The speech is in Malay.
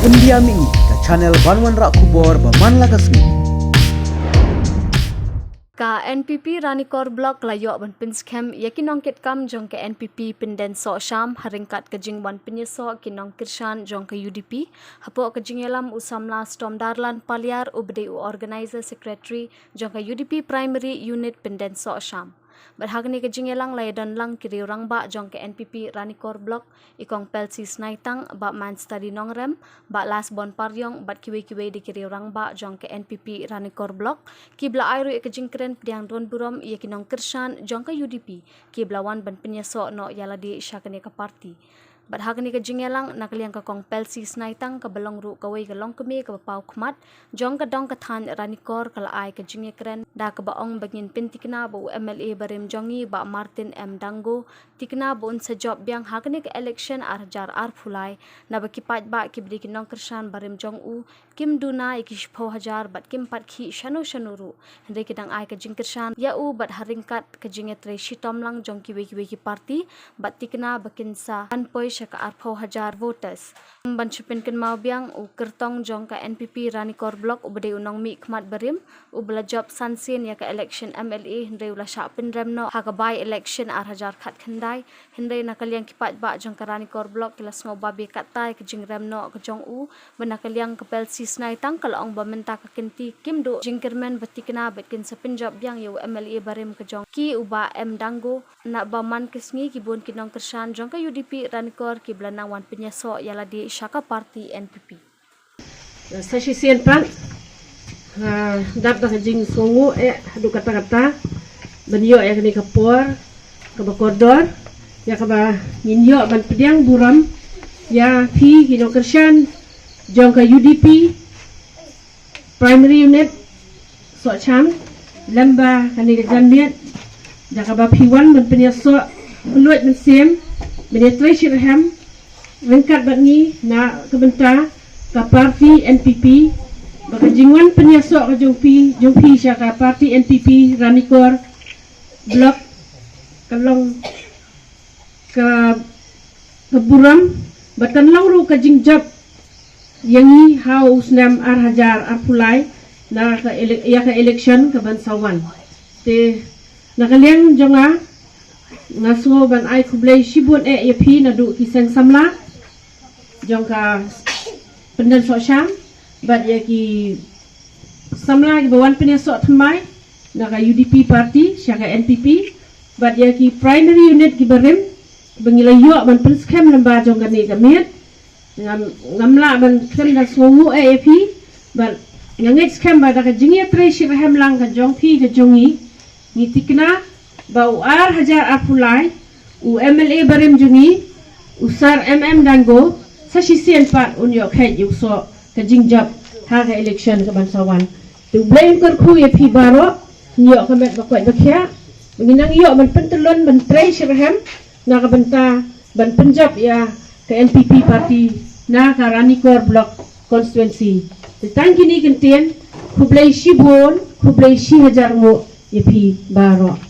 India Mi ke channel Banwan Rak Kubor Baman Lagasmi. Ka NPP Ranikor Blok layok ban pinskem yakinong kitkam jong ke NPP pinden so sham haringkat kejing ban penyeso kinong kirshan jong ke UDP hapo kejing elam usamla Storm Darlan Paliar ubde organizer secretary jong ke UDP primary unit pinden so sham. Berhagni kejing elang layadan lang kiri orang ba jong ke NPP Ranikor Blok ikong pelsi snaitang ba man study nongrem ba las bon paryong bat kiwe di kiri orang ba jong ke NPP Ranikor Blok kibla airu kejing keren pediang don burom ia kinong kershan jong ke UDP kiblawan ban penyeso no yala di syakane ke parti. Berhagni kejing elang nakaliang ke kong pelsi snaitang ke belong ru kawai ke long kemi ke bapau kmat jong ke dong ke than Ranikor kala ai kejing keren da ke baong bagin pintikna bu MLA barim jongi ba Martin M Dango tikna bun sejob biang hagni ke election arjar fulai na bakipat ba kibdi kinong kershan barim jong u kim duna ikish pho hajar bat kim pat khi shanu ru hende kidang ai kejing kershan ya u bat haringkat kejing tre shitom lang jong kiwe ki parti bat tikna bakinsa anpoi ka arpho hajar voters ban chupin ken mau biang u kertong jong ka NPP Ranikor Blok ubde unong mi khmat barim u bela job sansin ya ka election MLA hende ula shapin remno ha ka by election ar hajar khat khandai hende nakaliang kipat ba jong ka Ranikor Blok kilas ngo babi katai ke jing remno ke jong u benakaliang ke pelsi snai tang kalong bamenta ka kinti kimdo jingkermen batikna betkin sapin job biang yu MLA barim ke jong ki uba M Dango nak baman kesngi kibun kinong kersan jong ka UDP Ranikor ki belanang penyeso yala di Syaka Parti NPP. Sashi sian pan dap dah jing songu hadu kata-kata benyo ya kini kapor ke bakordor ya ke ba minyo ban pediang buram ya fi kino kershan jong ka UDP primary unit so cham lamba kani jamiat ya ke ba P1 ban penyeso luat ban sim Benetre Shirham Rengkat batni na kebenta ka parti NPP baka jingwan penyasok ke jongpi syaka parti NPP Ranikor Blok kalong ke buram batan lang ru ka jingjab yangi haus nam ar hajar ar pulai na ka election ke bansawan te nakaliang jonga ngaso ban ai kublai shibun yapi na du kiseng samla jongka pendan so syam bat ya ki samla ki bawan penyeso thamai na ka UDP party syaka NPP bat ya ki primary unit ki barim bengilayo ban penskem lamba jongka ni kamiet ngamla ban kem da songu yapi bat ngangit skem ba da ka jingia tre shirham lang ka jongpi ka jongi ni tikna bau ar hajar apulai u MLA barim jungi usar MM Dango sashi sian pat unyok hai yuso ke jingjab ha ka election ke bansawan tu blame kerku ya pi baro nyok kamet bakwat bakhya menginang yok ban pentelon ban tre shirham na ka benta ban penjab ya ke NPP party na ka Ranikor Block constituency tangki ni kentien kublai shibon kublai shi hajar mo ya pi baro